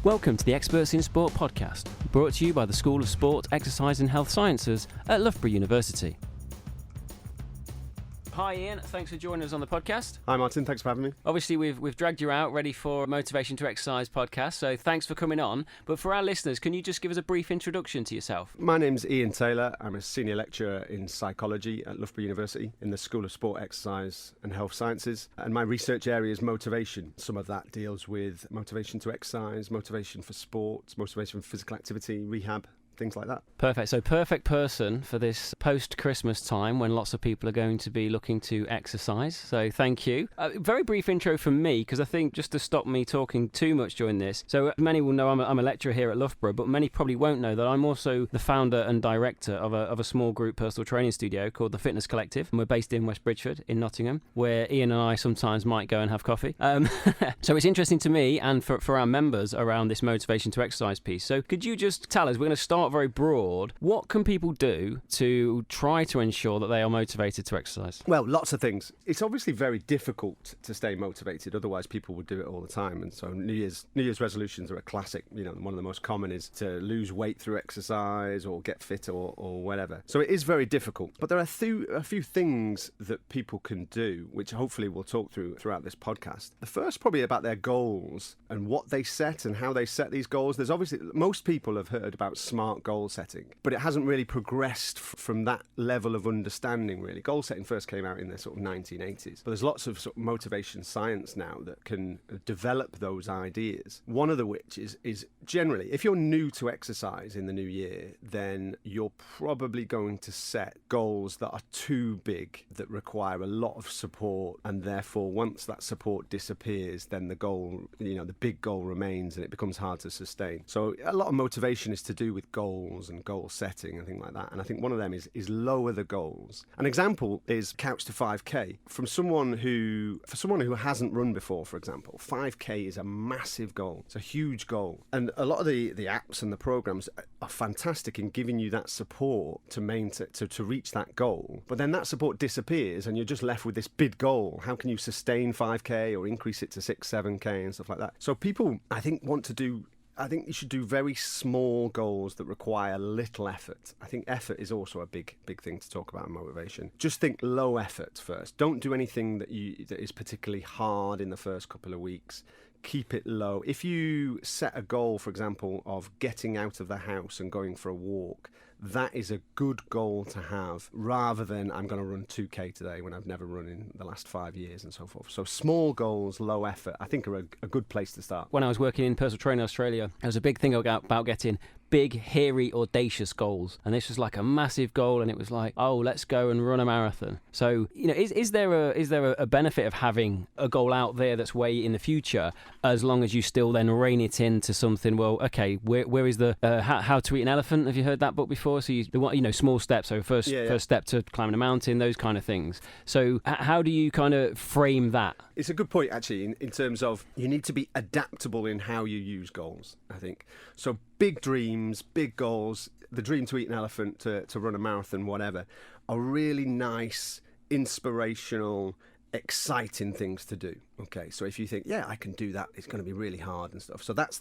Welcome to the Experts in Sport podcast, brought to you by the School of Sport, Exercise and Health Sciences at Loughborough University. Hi Ian, thanks for joining us on the podcast. Hi Martin, thanks for having me. Obviously we've dragged you out ready for Motivation to Exercise podcast, so thanks for coming on. But for our listeners, can you just give us a brief introduction to yourself? My name's Ian Taylor. I'm a senior lecturer in psychology at Loughborough University in the School of Sport, Exercise and Health Sciences. And my research area is motivation. Some of that deals with motivation to exercise, motivation for sports, motivation for physical activity, rehab, things like that. Perfect. So perfect person for this post-Christmas time when lots of people are going to be looking to exercise. So thank you. Very brief intro from me, because I think just to stop me talking too much during this. So many will know I'm a lecturer here at Loughborough, but many probably won't know that I'm also the founder and director of a small group personal training studio called the Fitness Collective. And we're based in West Bridgford in Nottingham, where Ian and I sometimes might go and have coffee. So it's interesting to me and for our members around this motivation to exercise piece. So could you just tell us, we're going to start very broad, what can people do to try to ensure that they are motivated to exercise? Well, lots of things. It's obviously very difficult to stay motivated, otherwise people would do it all the time. And so New Year's resolutions are a classic. You know, one of the most common is to lose weight through exercise or get fit or whatever. So it is very difficult. But there are a few things that people can do, which hopefully we'll talk throughout this podcast. The first probably about their goals and what they set and how they set these goals. There's obviously, most people have heard about SMART goal setting, but it hasn't really progressed from that level of understanding, really. Goal setting first came out in the sort of 1980s, but there's lots of sort of motivation science now that can develop those ideas. One of the which is generally, if you're new to exercise in the new year, then you're probably going to set goals that are too big, that require a lot of support, and therefore once that support disappears, then the goal, the big goal remains and it becomes hard to sustain. So a lot of motivation is to do with goals and goal setting and things like that. And I think one of them is lower the goals. An example is couch to 5K. For someone who hasn't run before, for example, 5K is a massive goal. It's a huge goal. And a lot of the apps and the programs are fantastic in giving you that support to reach that goal. But then that support disappears and you're just left with this big goal. How can you sustain 5K or increase it to 6, 7K and stuff like that? So people, I think you should do very small goals that require little effort. I think effort is also a big thing to talk about in motivation. Just think low effort first. Don't do anything that is particularly hard in the first couple of weeks. Keep it low. If you set a goal, for example, of getting out of the house and going for a walk, that is a good goal to have, rather than I'm going to run 2K today when I've never run in the last 5 years and so forth. So small goals, low effort, I think are a good place to start. When I was working in personal training in Australia, there was a big thing about getting big, hairy, audacious goals. And this was like a massive goal, and it was like, oh, let's go and run a marathon. So, is there a benefit of having a goal out there that's way in the future, as long as you still then rein it into something? Well, okay, where is the How to Eat an Elephant? Have you heard that book before? So small steps. So first step to climbing a mountain, those kind of things. So how do you kind of frame that? It's a good point, actually, in terms of you need to be adaptable in how you use goals, I think. So big dreams, big goals, the dream to eat an elephant, to run a marathon, whatever, are really nice, inspirational, exciting things to do. Okay, so if you think, yeah, I can do that, it's going to be really hard and stuff. So that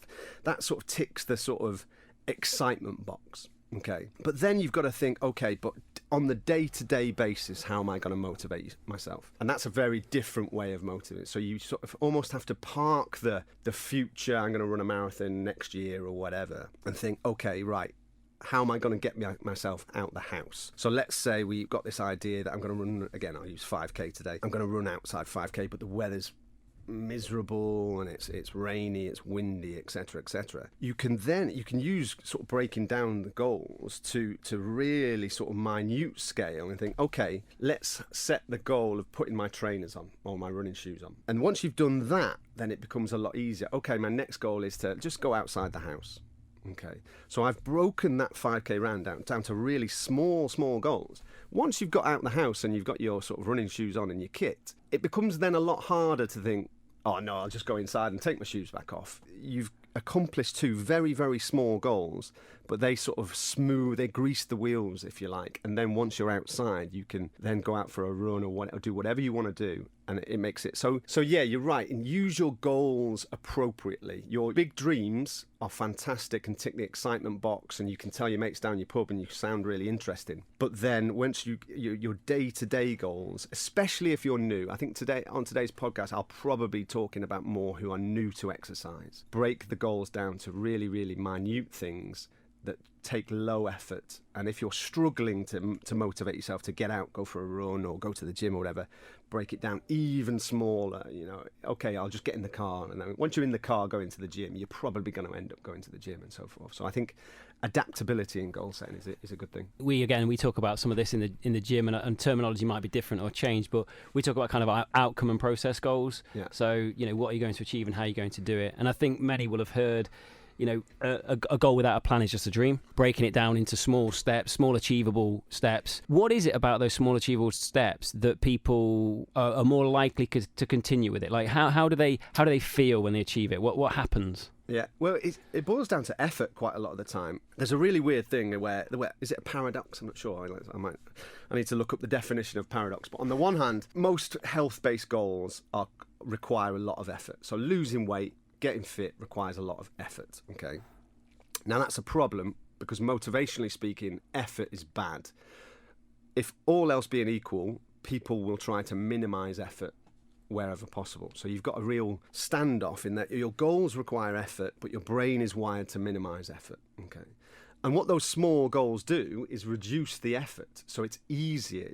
sort of ticks the sort of excitement box. Okay, but then you've got to think, okay, but on the day-to-day basis, how am I going to motivate myself? And that's a very different way of motivating. So you sort of almost have to park the future, I'm going to run a marathon next year or whatever, and think, okay, right, how am I going to get myself out the house? So let's say we've got this idea that I'm going to run, again, I'll use 5K today. I'm going to run outside 5K, but the weather's miserable and it's rainy, it's windy, etc. You can use sort of breaking down the goals to really sort of minute scale and think, okay, let's set the goal of putting my trainers on or my running shoes on. And once you've done that, then it becomes a lot easier. Okay, my next goal is to just go outside the house. Okay, so I've broken that 5K round down to really small goals. Once you've got out the house and you've got your sort of running shoes on and your kit, it becomes then a lot harder to think, oh no, I'll just go inside and take my shoes back off. You've accomplished two very, very small goals, but they sort of they grease the wheels, if you like. And then once you're outside, you can then go out for a run or do whatever you want to do. and it makes it so yeah, you're right, and use your goals appropriately. Your big dreams are fantastic and tick the excitement box, and you can tell your mates down your pub and you sound really interesting. But then once your day-to-day goals, especially if you're new, I think on today's podcast I'll probably be talking about more who are new to exercise. Break the goals down to really, really minute things that take low effort. And if you're struggling to motivate yourself to get out, go for a run or go to the gym or whatever, break it down even smaller. Okay, I'll just get in the car, and then once you're in the car going to the gym, you're probably going to end up going to the gym and so forth. So I think adaptability in goal setting is a good thing. We talk about some of this in the gym, and terminology might be different or changed, but we talk about kind of outcome and process goals. Yeah. So what are you going to achieve and how are you going to do it? And I think many will have heard, a goal without a plan is just a dream. Breaking it down into small steps, small achievable steps. What is it about those small achievable steps that people are more likely to continue with it? Like how do they feel when they achieve it? What happens? Yeah, well, it boils down to effort quite a lot of the time. There's a really weird thing where is it a paradox? I'm not sure. I need to look up the definition of paradox. But on the one hand, most health-based goals require a lot of effort. So losing weight, getting fit requires a lot of effort. Okay, now that's a problem because motivationally speaking, effort is bad. If all else being equal, people will try to minimise effort wherever possible. So you've got a real standoff in that your goals require effort, but your brain is wired to minimise effort. Okay. And what those small goals do is reduce the effort. So it's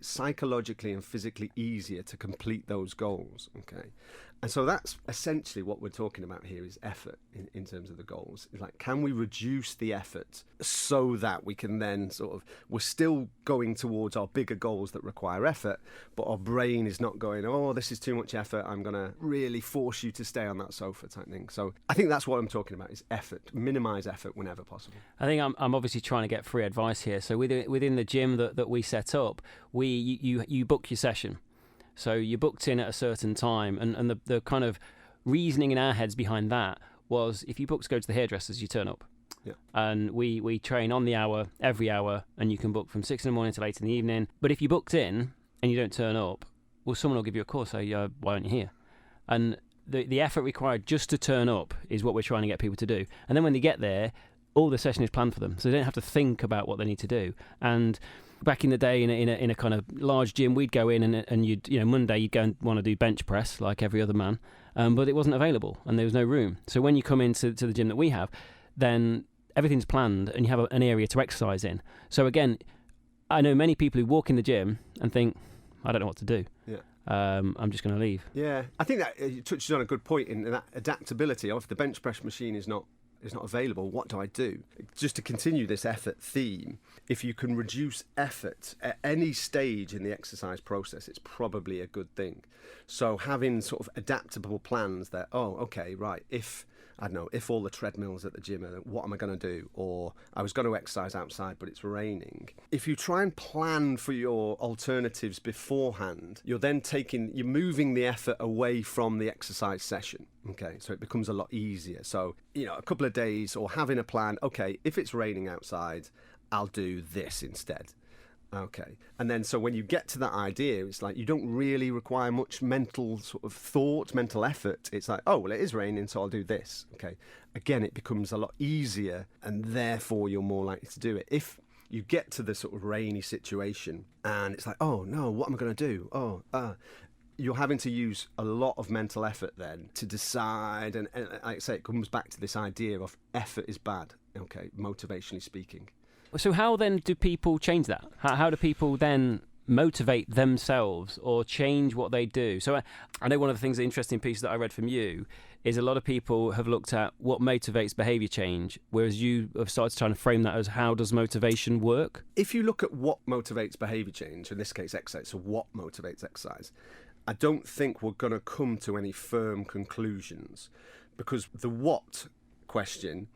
psychologically and physically easier to complete those goals. Okay. And so that's essentially what we're talking about here is effort in terms of the goals. It's like, can we reduce the effort so that we can then we're still going towards our bigger goals that require effort, but our brain is not going, oh, this is too much effort, I'm going to really force you to stay on that sofa type thing. So I think that's what I'm talking about is effort. Minimise effort whenever possible. I think I'm obviously trying to get free advice here. So within the gym that we set up, you book your session. So you booked in at a certain time, and the kind of reasoning in our heads behind that was if you book to go to the hairdressers, you turn up. Yeah. And we train on the hour, every hour, and you can book from 6 in the morning till 8 in the evening. But if you booked in and you don't turn up, well, someone will give you a call, say, why aren't you here? And the effort required just to turn up is what we're trying to get people to do. And then when they get there, all the session is planned for them, so they don't have to think about what they need to do. And back in the day, in a kind of large gym, we'd go in and you'd Monday you'd go and want to do bench press like every other man, but it wasn't available and there was no room. So when you come into the gym that we have, then everything's planned and you have an area to exercise in. So again, I know many people who walk in the gym and think, I don't know what to do. Yeah. I'm just going to leave. Yeah, I think that you touched on a good point in that adaptability. If the bench press machine is not available, what do I do? Just to continue this effort theme, if you can reduce effort at any stage in the exercise process, it's probably a good thing. So having sort of adaptable plans that, if all the treadmills at the gym are, what am I going to do? Or I was going to exercise outside, but it's raining. If you try and plan for your alternatives beforehand, you're moving the effort away from the exercise session. Okay, so it becomes a lot easier. So, a couple of days or having a plan, okay, if it's raining outside, I'll do this instead. Okay. And then so when you get to that idea, it's like you don't really require much mental sort of thought, mental effort. It's like, oh, well, it is raining, so I'll do this. Okay. Again, it becomes a lot easier and therefore you're more likely to do it. If you get to the sort of rainy situation and it's like, oh, no, what am I going to do? You're having to use a lot of mental effort then to decide. And like I say, it comes back to this idea of effort is bad. Okay. Motivationally speaking. So how then do people change that? How do people then motivate themselves or change what they do? So I know one of the things, the interesting piece that I read from you is a lot of people have looked at what motivates behaviour change, whereas you have started trying to frame that as how does motivation work? If you look at what motivates behaviour change, in this case exercise, so what motivates exercise, I don't think we're going to come to any firm conclusions because the what question...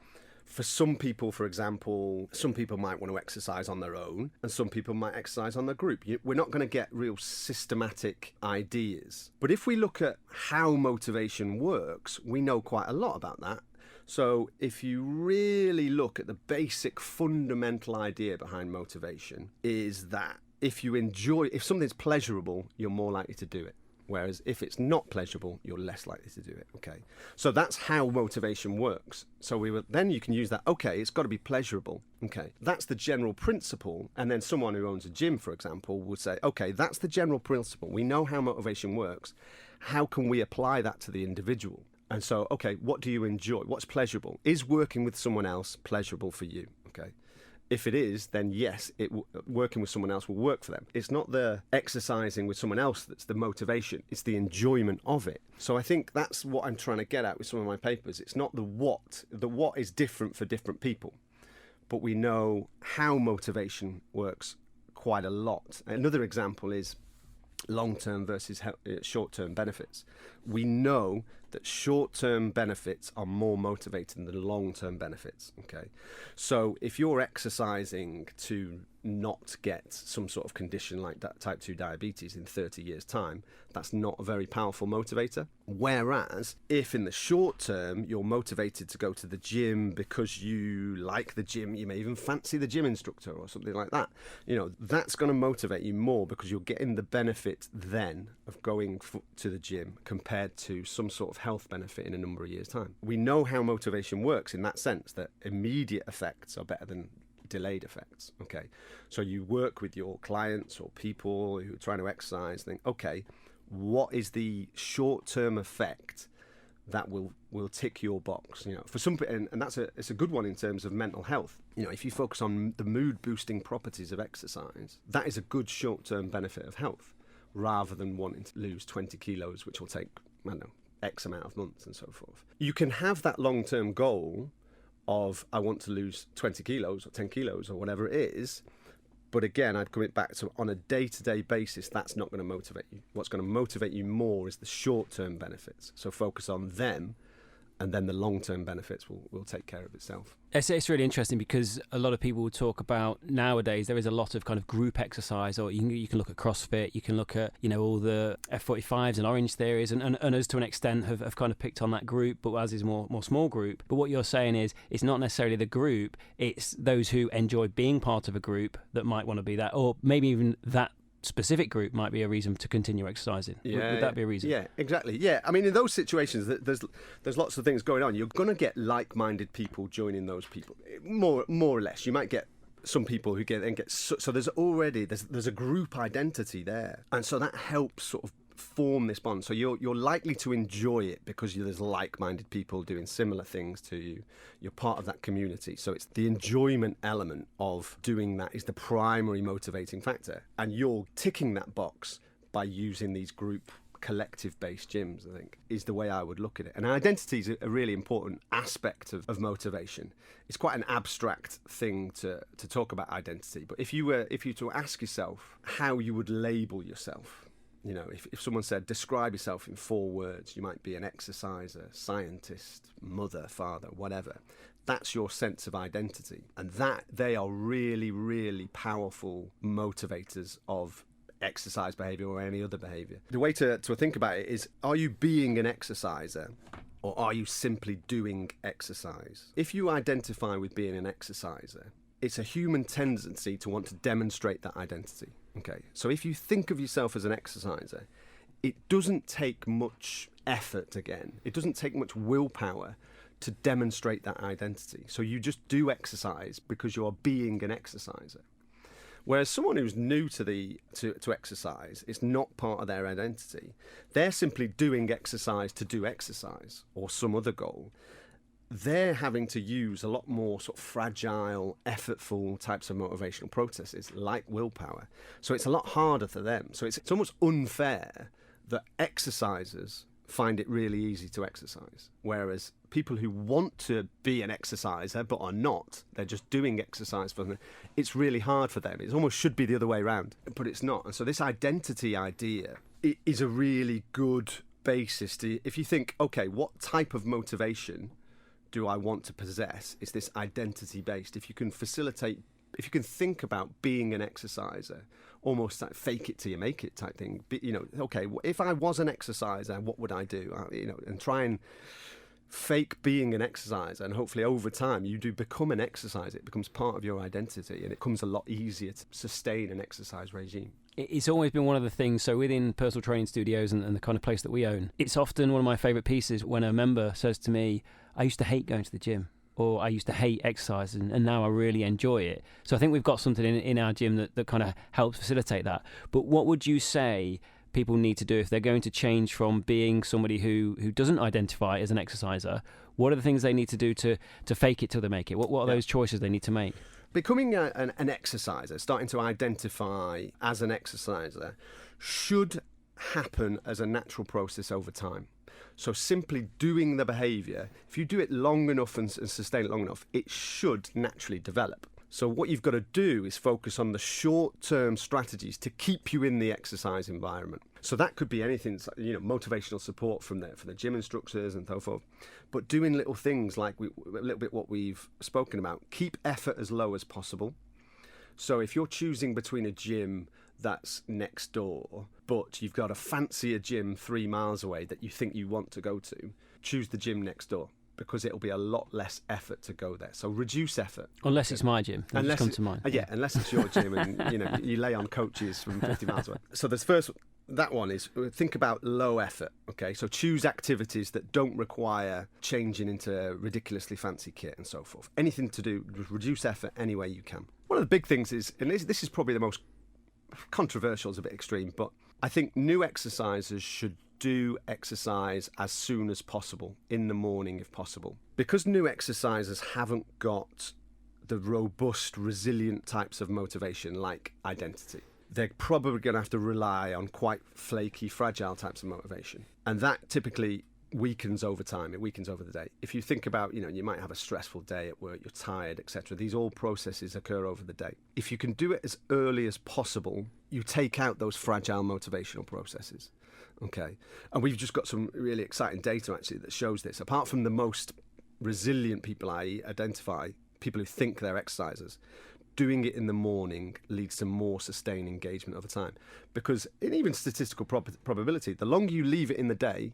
For some people, for example, some people might want to exercise on their own and some people might exercise on their group. We're not going to get real systematic ideas. But if we look at how motivation works, we know quite a lot about that. So if you really look at the basic fundamental idea behind motivation is that if something's pleasurable, you're more likely to do it. Whereas if it's not pleasurable, you're less likely to do it. Okay. So that's how motivation works. So then you can use that. Okay, it's got to be pleasurable. Okay. That's the general principle. And then someone who owns a gym, for example, would say, okay, that's the general principle. We know how motivation works. How can we apply that to the individual? And so, okay, what do you enjoy? What's pleasurable? Is working with someone else pleasurable for you? Okay. If it is, then yes, working with someone else will work for them. It's not the exercising with someone else that's the motivation. It's the enjoyment of it. So I think that's what I'm trying to get at with some of my papers. It's not the what. The what is different for different people. But we know how motivation works quite a lot. Another example is long-term versus short-term benefits. We know that short-term benefits are more motivating than long-term benefits. Okay, so if you're exercising to not get some sort of condition like type 2 diabetes in 30 years' time, that's not a very powerful motivator. Whereas if in the short term you're motivated to go to the gym because you like the gym, you may even fancy the gym instructor or something like that, that's going to motivate you more because you're getting the benefit then of going to the gym compared to some sort of health benefit in a number of years' time. We know how motivation works in that sense, that immediate effects are better than delayed effects. Okay, so you work with your clients or people who are trying to exercise, think, okay, what is the short-term effect that will tick your box? For some, and it's a good one in terms of mental health. If you focus on the mood-boosting properties of exercise, that is a good short-term benefit of health, rather than wanting to lose 20 kilos, which will take, I don't know, X amount of months and so forth. You can have that long-term goal of I want to lose 20 kilos or 10 kilos or whatever it is. But again, I'd come back to on a day-to-day basis, that's not going to motivate you. What's going to motivate you more is the short-term benefits. So focus on them, and then the long-term benefits will take care of itself. It's really interesting because a lot of people will talk about nowadays there is a lot of kind of group exercise, or you can look at CrossFit, you can look at all the F45s and Orange Theories, and us to an extent have kind of picked on that group, but as is more small group. But what you're saying is it's not necessarily the group, it's those who enjoy being part of a group that might want to be that, or maybe even that specific group might be a reason to continue exercising. Would that be a reason? Yeah, exactly. Yeah, I mean, in those situations, there's lots of things going on. You're going to get like-minded people joining those people, more or less. You might get some people who get so there's a group identity there, and so that helps sort of form this bond. So you're likely to enjoy it because there's like-minded people doing similar things to you. You're part of that community. So it's the enjoyment element of doing that is the primary motivating factor. And you're ticking that box by using these group collective-based gyms, I think, is the way I would look at it. And identity is a really important aspect of motivation. It's quite an abstract thing to talk about identity. But if you were to ask yourself how you would label yourself, if someone said, describe yourself in 4 words, you might be an exerciser, scientist, mother, father, whatever. That's your sense of identity. And that they are really, really powerful motivators of exercise behavior or any other behavior. The way to think about it is, are you being an exerciser or are you simply doing exercise? If you identify with being an exerciser, it's a human tendency to want to demonstrate that identity. Okay, so if you think of yourself as an exerciser, it doesn't take much effort again. It doesn't take much willpower to demonstrate that identity. So you just do exercise because you are being an exerciser. Whereas someone who's new to exercise, it's not part of their identity. They're simply doing exercise to do exercise or some other goal. They're having to use a lot more sort of fragile, effortful types of motivational processes like willpower. So it's a lot harder for them. So it's almost unfair that exercisers find it really easy to exercise, whereas people who want to be an exerciser but are not, they're just doing exercise for them, it's really hard for them. It almost should be the other way around, but it's not. And so this identity idea is a really good basis to, if you think, okay, what type of motivation do I want to possess? Is this identity based? If you can think about being an exerciser, almost like fake it till you make it type thing. Okay, if I was an exerciser, what would I do? And try and fake being an exerciser, and hopefully over time you do become an exerciser. It becomes part of your identity, and it becomes a lot easier to sustain an exercise regime. It's always been one of the things, so within personal training studios and the kind of place that we own, it's often one of my favourite pieces when a member says to me, I used to hate going to the gym, or I used to hate exercise, and now I really enjoy it. So I think we've got something in our gym that kind of helps facilitate that. But what would you say people need to do if they're going to change from being somebody who doesn't identify as an exerciser? What are the things they need to do to fake it till they make it? What are those choices they need to make? Becoming an exerciser, starting to identify as an exerciser, should happen as a natural process over time. So simply doing the behaviour, if you do it long enough and sustain it long enough, it should naturally develop. So what you've got to do is focus on the short-term strategies to keep you in the exercise environment. So that could be anything, motivational support for the gym instructors and so forth. But doing little things like a little bit what we've spoken about, keep effort as low as possible. So if you're choosing between a gym that's next door, but you've got a fancier gym 3 miles away that you think you want to go to, choose the gym next door, because it'll be a lot less effort to go there. So reduce effort. Unless it's my gym. Unless come to mind. Unless it's your gym and you lay on coaches from 50 miles away. So there's that one is think about low effort. Okay, so choose activities that don't require changing into ridiculously fancy kit and so forth. Anything to do, reduce effort any way you can. One of the big things is, and this is probably the most controversial, it's a bit extreme, but I think new exercisers should do exercise as soon as possible, in the morning if possible. Because new exercisers haven't got the robust, resilient types of motivation like identity, they're probably going to have to rely on quite flaky, fragile types of motivation. And that typically weakens over time, it weakens over the day. If you think about, you might have a stressful day at work, you're tired, etc. These all processes occur over the day. If you can do it as early as possible, you take out those fragile motivational processes. Okay, and we've just got some really exciting data actually that shows this. Apart from the most resilient people I identify, people who think they're exercisers, doing it in the morning leads to more sustained engagement over time. Because in even statistical probability, the longer you leave it in the day,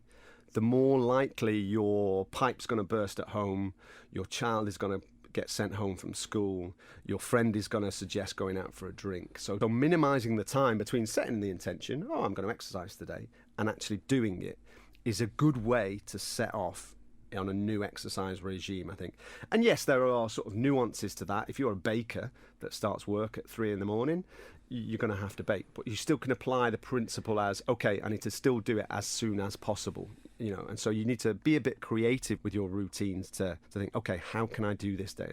the more likely your pipe's going to burst at home, your child is going to get sent home from school, your friend is going to suggest going out for a drink. So minimising the time between setting the intention, I'm going to exercise today, and actually doing it is a good way to set off on a new exercise regime, I think. And yes, there are sort of nuances to that. If you're a baker that starts work at 3 a.m, you're going to have to bake, but you still can apply the principle as, okay, I need to still do it as soon as possible, and so you need to be a bit creative with your routines to think, okay, how can I do this day?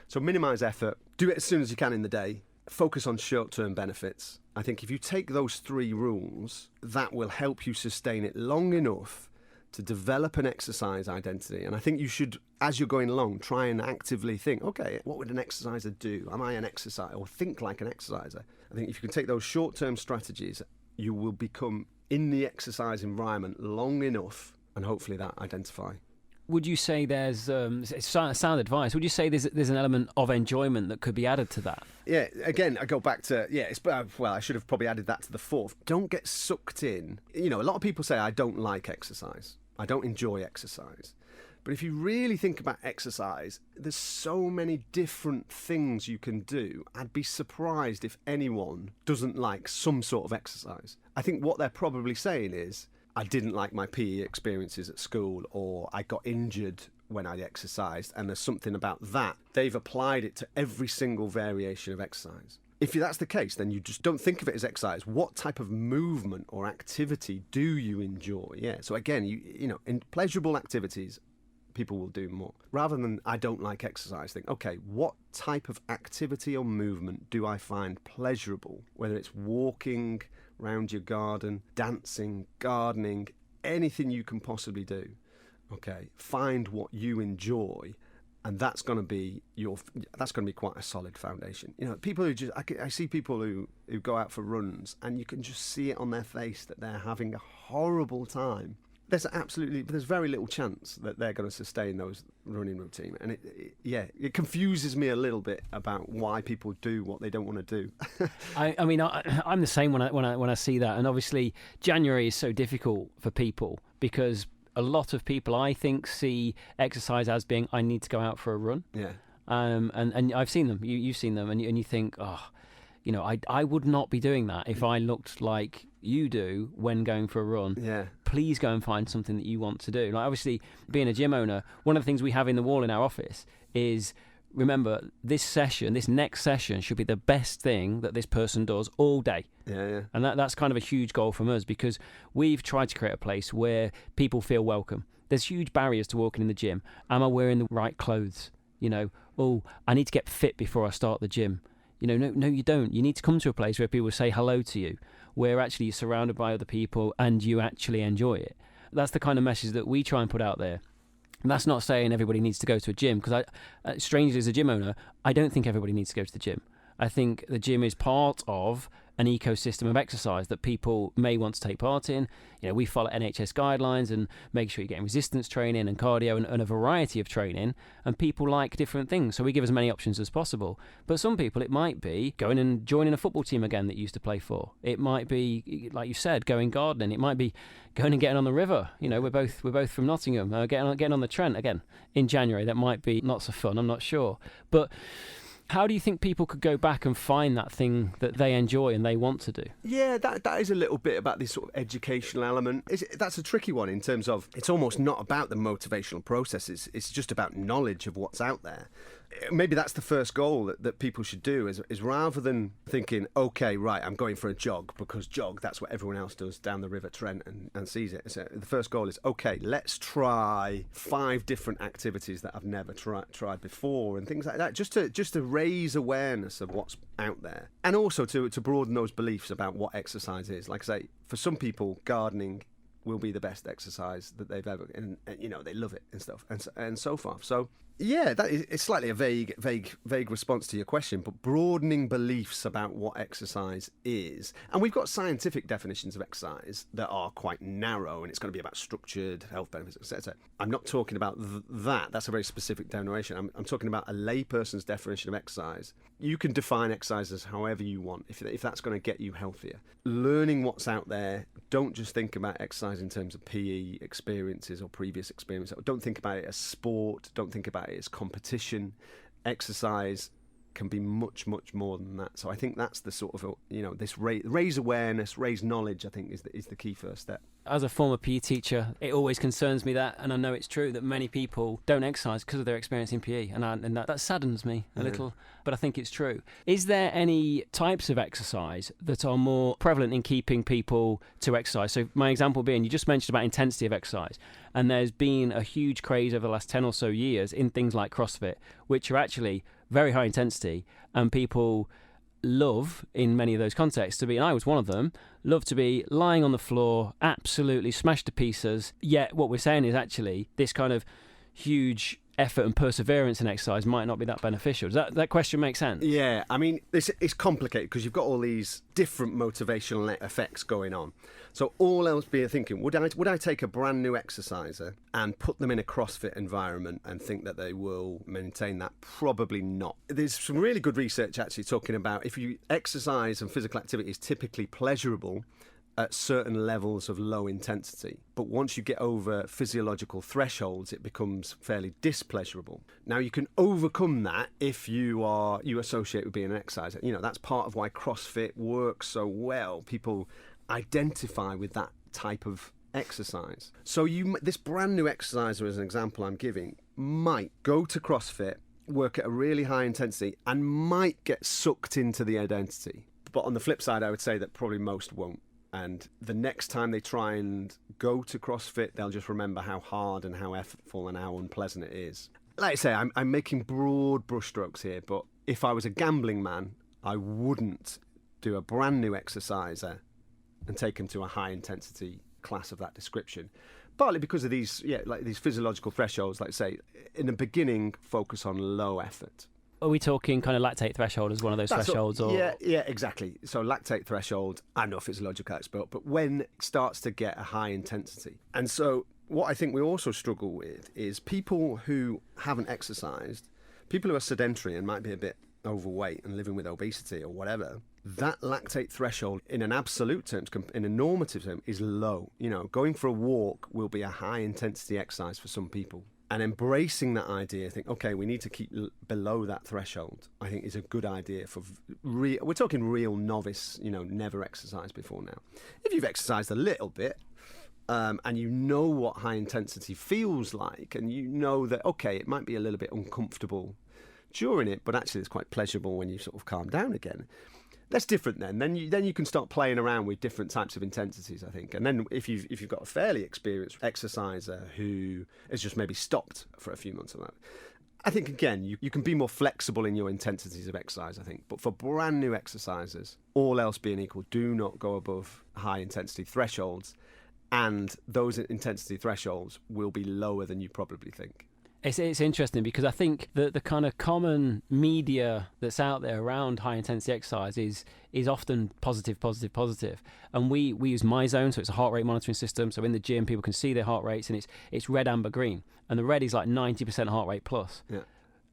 So minimize effort, do it as soon as you can in the day, focus on short-term benefits. I think if you take those 3 rules, that will help you sustain it long enough to develop an exercise identity. And I think you should, as you're going along, try and actively think, okay, what would an exerciser do? Am I an exerciser? Or think like an exerciser. I think if you can take those short-term strategies, you will become in the exercise environment long enough, and hopefully that identify. Would you say there's it's sound advice? Would you say there's an element of enjoyment that could be added to that? Yeah, again, I go back to I should have probably added that to the 4th. Don't get sucked in. A lot of people say I don't like exercise. I don't enjoy exercise. But if you really think about exercise, there's so many different things you can do. I'd be surprised if anyone doesn't like some sort of exercise. I think what they're probably saying is, I didn't like my PE experiences at school, or I got injured when I exercised, and there's something about that. They've applied it to every single variation of exercise. If that's the case, then you just don't think of it as exercise. What type of movement or activity do you enjoy? Yeah. So again, in pleasurable activities, people will do more. Rather than I don't like exercise, think, okay, what type of activity or movement do I find pleasurable? Whether it's walking around your garden, dancing, gardening, anything you can possibly do. Okay, find what you enjoy, and that's going to be quite a solid foundation. People who I see people who go out for runs, and you can just see it on their face that they're having a horrible time. There's very little chance that they're going to sustain those running routine, and it confuses me a little bit about why people do what they don't want to do. I'm the same when I see that, and obviously January is so difficult for people because a lot of people, I think, see exercise as being, I need to go out for a run. Yeah. And I've seen them. You've seen them, and you think, I would not be doing that if I looked like you do when going for a run. Yeah. Please go and find something that you want to do. Like, obviously, being a gym owner, one of the things we have in the wall in our office is, remember, this next session should be the best thing that this person does all day. Yeah. And that's kind of a huge goal from us, because we've tried to create a place where people feel welcome. There's huge barriers to walking in the gym. Am I wearing the right clothes? I need to get fit before I start the gym. No, you don't. You need to come to a place where people say hello to you, where actually you're surrounded by other people and you actually enjoy it. That's the kind of message that we try and put out there. And that's not saying everybody needs to go to a gym, because strangely, as a gym owner, I don't think everybody needs to go to the gym. I think the gym is part of an ecosystem of exercise that people may want to take part in. We follow NHS guidelines and make sure you're getting resistance training and cardio and a variety of training, and people like different things, so we give as many options as possible. But some people, it might be going and joining a football team again that you used to play for. It might be, like you said, going gardening. It might be going and getting on the river. We're both from Nottingham. Getting on the Trent again in January. That might be not so fun, I'm not sure. But how do you think people could go back and find that thing that they enjoy and they want to do? Yeah, that is a little bit about this sort of educational element. That's a tricky one in terms of, it's almost not about the motivational processes. It's just about knowledge of what's out there. Maybe that's the first goal that people should do, is rather than thinking, okay, right, I'm going for a jog, because that's what everyone else does down the River Trent and sees it. So the first goal is, okay, let's try 5 different activities that I've never tried before, and things like that, just to raise awareness of what's out there, and also to broaden those beliefs about what exercise is. Like I say, for some people, gardening will be the best exercise that they've ever, and they love it and stuff, and so forth. So yeah, it's slightly a vague response to your question, but broadening beliefs about what exercise is. And we've got scientific definitions of exercise that are quite narrow, and it's going to be about structured health benefits, etc. I'm not talking about that. That's a very specific definition. I'm talking about a layperson's definition of exercise. You can define exercises however you want, if that's going to get you healthier. Learning what's out there. Don't just think about exercise in terms of PE experiences or previous experiences. Don't think about it as sport. Don't think about it as competition. Exercise can be much, much more than that. So I think that's the sort of, this raise awareness, raise knowledge, I think is the key first step. As a former PE teacher, it always concerns me that, and I know it's true, that many people don't exercise because of their experience in PE, and that saddens me a little, but I think it's true. Is there any types of exercise that are more prevalent in keeping people to exercise? So my example being, you just mentioned about intensity of exercise, and there's been a huge craze over the last 10 or so years in things like CrossFit, which are actually very high intensity, and people love, in many of those contexts, to be, and I was one of them, love to be lying on the floor, absolutely smashed to pieces. Yet what we're saying is actually this kind of huge effort and perseverance in exercise might not be that beneficial. Does that question make sense? Yeah, I mean, it's complicated because you've got all these different motivational effects going on. So all else being thinking, would I take a brand new exerciser and put them in a CrossFit environment and think that they will maintain that? Probably not. There's some really good research actually talking about, if you exercise and physical activity is typically pleasurable at certain levels of low intensity, but once you get over physiological thresholds, it becomes fairly displeasurable. Now, you can overcome that if you associate with being an exerciser. That's part of why CrossFit works so well. People identify with that type of exercise. So this brand new exerciser, as an example I'm giving, might go to CrossFit, work at a really high intensity, and might get sucked into the identity. But on the flip side, I would say that probably most won't. And the next time they try and go to CrossFit, they'll just remember how hard and how effortful and how unpleasant it is. Like I say, I'm making broad brushstrokes here, but if I was a gambling man, I wouldn't do a brand new exerciser and take him to a high intensity class of that description. Partly because of these physiological thresholds, like I say, in the beginning, focus on low effort. Are we talking kind of lactate threshold as one of those thresholds? Yeah, exactly. So lactate threshold, I'm not a physiological expert, but when it starts to get a high intensity. And so what I think we also struggle with is people who haven't exercised, people who are sedentary and might be a bit overweight and living with obesity or whatever, that lactate threshold in an absolute terms, in a normative term, is low. You know, going for a walk will be a high intensity exercise for some people. And embracing that idea, think, okay, we need to keep below that threshold, I think is a good idea for we're talking real novice, you know, never exercised before now. If you've exercised a little bit, and you know what high intensity feels like, and you know that, okay, it might be a little bit uncomfortable during it, but actually it's quite pleasurable when you sort of calm down again. That's different then. Then you can start playing around with different types of intensities, I think. And then if you've got a fairly experienced exerciser who has just maybe stopped for a few months or that, I think, again, you can be more flexible in your intensities of exercise, I think. But for brand new exercisers, all else being equal, do not go above high intensity thresholds. And those intensity thresholds will be lower than you probably think. It's interesting because I think the kind of common media that's out there around high intensity exercise is often positive. And we use MyZone, so it's a heart rate monitoring system. So in the gym, people can see their heart rates, and it's red, amber, green. And the red is like 90% heart rate plus. Yeah.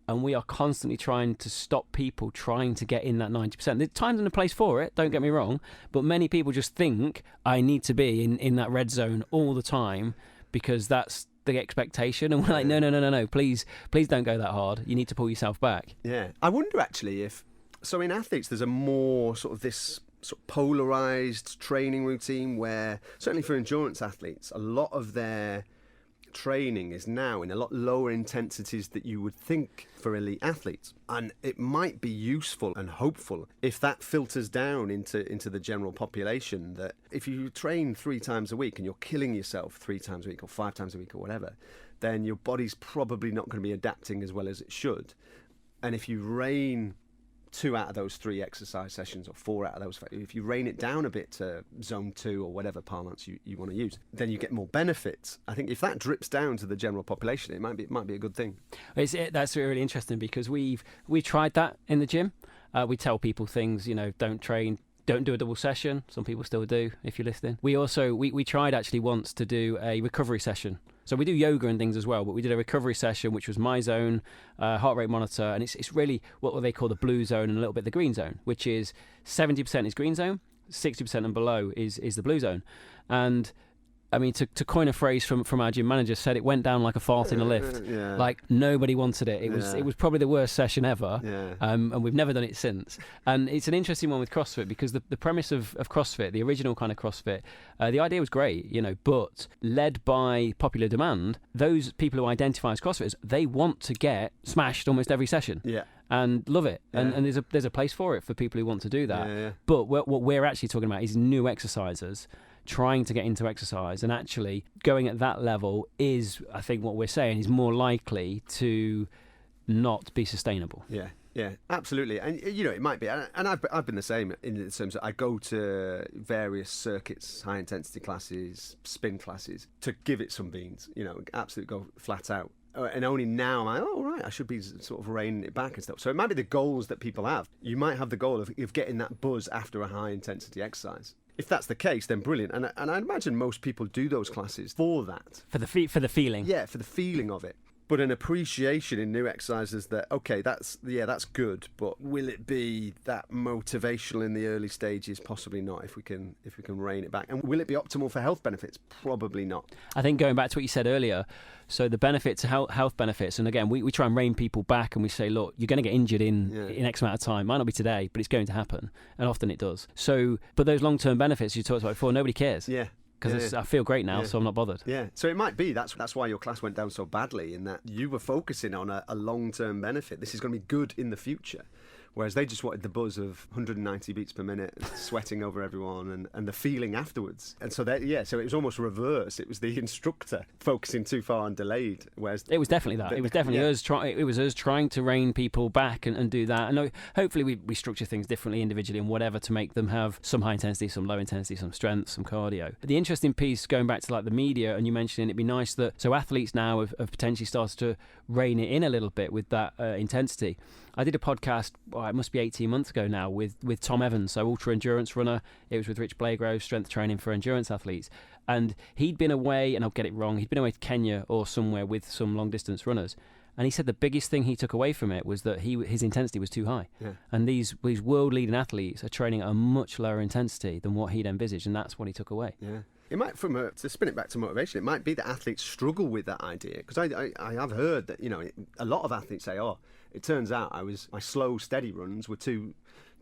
And we are constantly trying to stop people trying to get in that 90%. There's times and a place for it, don't get me wrong, but many people just think I need to be in that red zone all the time because that's the expectation, and we're like, no, please don't go that hard. You need to pull yourself back. Yeah, I wonder actually if, so in athletes there's a more sort of this sort of polarized training routine where, certainly for endurance athletes, a lot of their training is now in a lot lower intensities that you would think for elite athletes, and it might be useful and hopeful if that filters down into the general population, that if you train 3 times a week and you're killing yourself 3 times a week or 5 times a week or whatever, then your body's probably not going to be adapting as well as it should. And if you rein 2 out of those 3 exercise sessions, or 4 out of those, if you rein it down a bit to zone 2 or whatever parlance you want to use, then you get more benefits. I think if that drips down to the general population, it might be a good thing. That's really interesting because we tried that in the gym. We tell people things, you know, don't do a double session. Some people still do, if you're listening. We tried actually once to do a recovery session. So we do yoga and things as well, but we did a recovery session, which was MyZone, heart rate monitor, and it's really what they call the blue zone and a little bit the green zone, which is 70% is green zone, 60% and below is the blue zone. And I mean, to coin a phrase from our gym manager, said it went down like a fart in a lift. Yeah. Like nobody wanted it. It was probably the worst session ever. Yeah. And we've never done it since. And it's an interesting one with CrossFit because the premise of CrossFit, the original kind of CrossFit, the idea was great, you know, but led by popular demand, those people who identify as CrossFitters, they want to get smashed almost every session. Yeah. And love it. Yeah. And there's a place for it for people who want to do that. Yeah. But what we're actually talking about is new exercisers trying to get into exercise, and actually going at that level is, I think what we're saying, is more likely to not be sustainable. Yeah, absolutely. And, you know, it might be, and I've been the same in the terms that I go to various circuits, high intensity classes, spin classes, to give it some beans, you know, absolutely go flat out. And only now am I, oh, right, I should be sort of reining it back and stuff. So it might be the goals that people have. You might have the goal of getting that buzz after a high intensity exercise. If that's the case, then brilliant. And I imagine most people do those classes for that. For the feeling. Yeah, for the feeling of it. But an appreciation in new exercises that, okay, that's good, but will it be that motivational in the early stages? Possibly not, if we can rein it back. And will it be optimal for health benefits? Probably not. I think going back to what you said earlier, so the benefits, health benefits, and again, we try and rein people back, and we say, look, you're going to get injured in X amount of time. Might not be today, but it's going to happen, and often it does. So, but those long-term benefits you talked about before, nobody cares. Yeah. Because I feel great now, so I'm not bothered. Yeah, so it might be that's why your class went down so badly, in that you were focusing on a long-term benefit. This is going to be good in the future. Whereas they just wanted the buzz of 190 beats per minute, sweating over everyone, and the feeling afterwards. And so so it was almost reverse. It was the instructor focusing too far and delayed. Whereas it was definitely that. It was definitely us trying. It was us trying to rein people back and do that. And hopefully we structure things differently individually and whatever to make them have some high intensity, some low intensity, some strength, some cardio. But the interesting piece, going back to like the media, and you mentioning it'd be nice that so athletes now have potentially started to rein it in a little bit with that intensity. I did a podcast, it must be 18 months ago now, with Tom Evans, so ultra endurance runner. It was with Rich Blagrove, strength training for endurance athletes. And he'd been away, and I'll get it wrong, he'd been away to Kenya or somewhere with some long distance runners. And he said the biggest thing he took away from it was that his intensity was too high. Yeah. And these world-leading athletes are training at a much lower intensity than what he'd envisaged, and that's what he took away. Yeah. It might, to spin it back to motivation, it might be that athletes struggle with that idea. Because I have heard that, a lot of athletes say, it turns out my slow, steady runs were too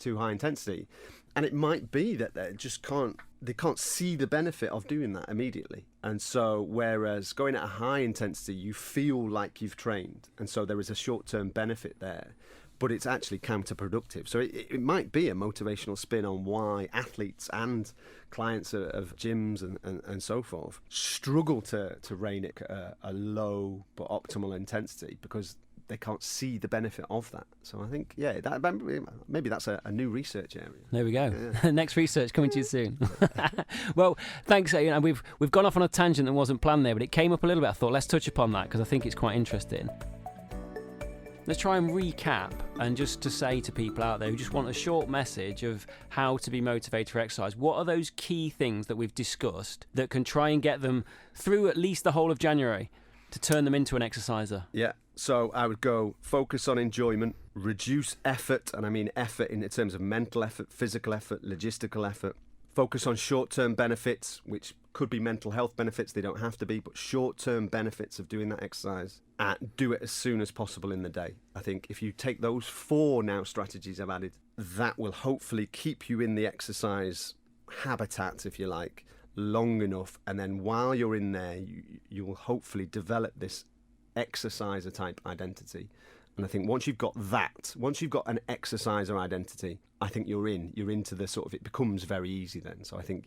high intensity. And it might be that they can't see the benefit of doing that immediately. And so, whereas going at a high intensity, you feel like you've trained. And so there is a short-term benefit there, but it's actually counterproductive. So it might be a motivational spin on why athletes and clients of gyms and so forth struggle to rein it at a low but optimal intensity, because they can't see the benefit of that. So I think, maybe that's a new research area. There we go. Yeah. Next research coming to you soon. Well, thanks. We've gone off on a tangent that wasn't planned there, but it came up a little bit. I thought let's touch upon that because I think it's quite interesting. Let's try and recap, and just to say to people out there who just want a short message of how to be motivated for exercise, what are those key things that we've discussed that can try and get them through at least the whole of January to turn them into an exerciser? Yeah. So I would go focus on enjoyment, reduce effort, and I mean effort in terms of mental effort, physical effort, logistical effort. Focus on short-term benefits, which could be mental health benefits. They don't have to be, but short-term benefits of doing that exercise. And do it as soon as possible in the day. I think if you take those 4 now strategies I've added, that will hopefully keep you in the exercise habitat, if you like, long enough. And then while you're in there, you will hopefully develop this exerciser type identity. And I think once you've got an exerciser identity, I think you're into the sort of, it becomes very easy then. So I think,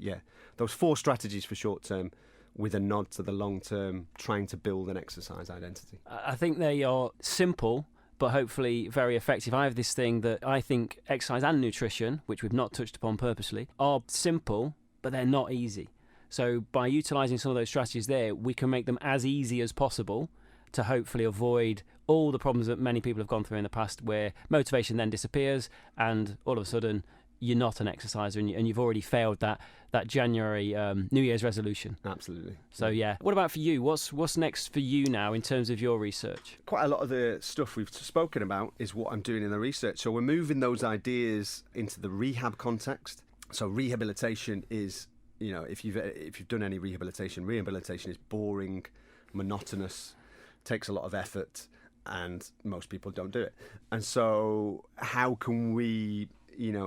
those 4 strategies for short term with a nod to the long term, trying to build an exercise identity. I think they are simple, but hopefully very effective. I have this thing that I think exercise and nutrition, which we've not touched upon purposely, are simple, but they're not easy. So by utilising some of those strategies there, we can make them as easy as possible to hopefully avoid all the problems that many people have gone through in the past, where motivation then disappears and all of a sudden you're not an exerciser and you've already failed that January New Year's resolution. Absolutely. So what about for you? What's next for you now in terms of your research? Quite a lot of the stuff we've spoken about is what I'm doing in the research. So we're moving those ideas into the rehab context. So rehabilitation is, if you've done any rehabilitation is boring, monotonous, takes a lot of effort, and most people don't do it. And so how can we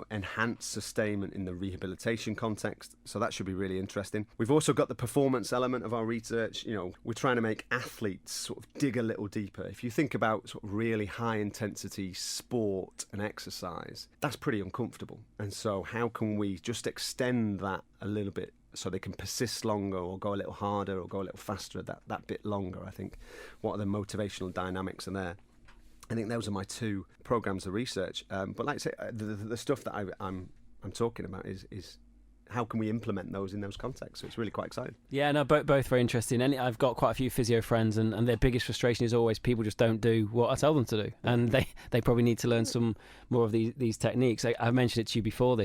enhance sustainment in the rehabilitation context? So that should be really interesting. We've also got the performance element of our research. We're trying to make athletes sort of dig a little deeper. If you think about sort of really high intensity sport and exercise, that's pretty uncomfortable. And so how can we just extend that a little bit so they can persist longer, or go a little harder, or go a little faster that bit longer? I think what are the motivational dynamics in there? I think those are my 2 programs of research. But like I say, the stuff that I'm talking about is how can we implement those in those contexts? So it's really quite exciting. Yeah, no, both very interesting. And I've got quite a few physio friends, and their biggest frustration is always people just don't do what I tell them to do, and they probably need to learn some more of these techniques. I've mentioned it to you before.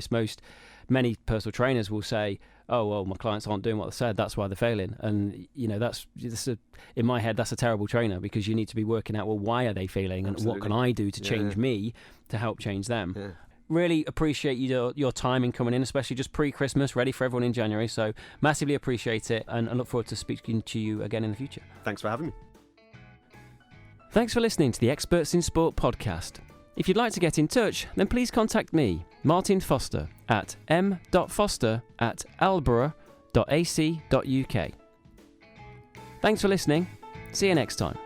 Many personal trainers will say, "Oh well, my clients aren't doing what they said. That's why they're failing." And that's in my head, that's a terrible trainer, because you need to be working out, well, why are they failing, and what can I do to change me to help change them. Yeah. Really appreciate your time in coming in, especially just pre-Christmas, ready for everyone in January. So massively appreciate it, and I look forward to speaking to you again in the future. Thanks for having me. Thanks for listening to the Experts in Sport podcast. If you'd like to get in touch, then please contact me, Martin Foster, at m.foster@loughborough.ac.uk. Thanks for listening. See you next time.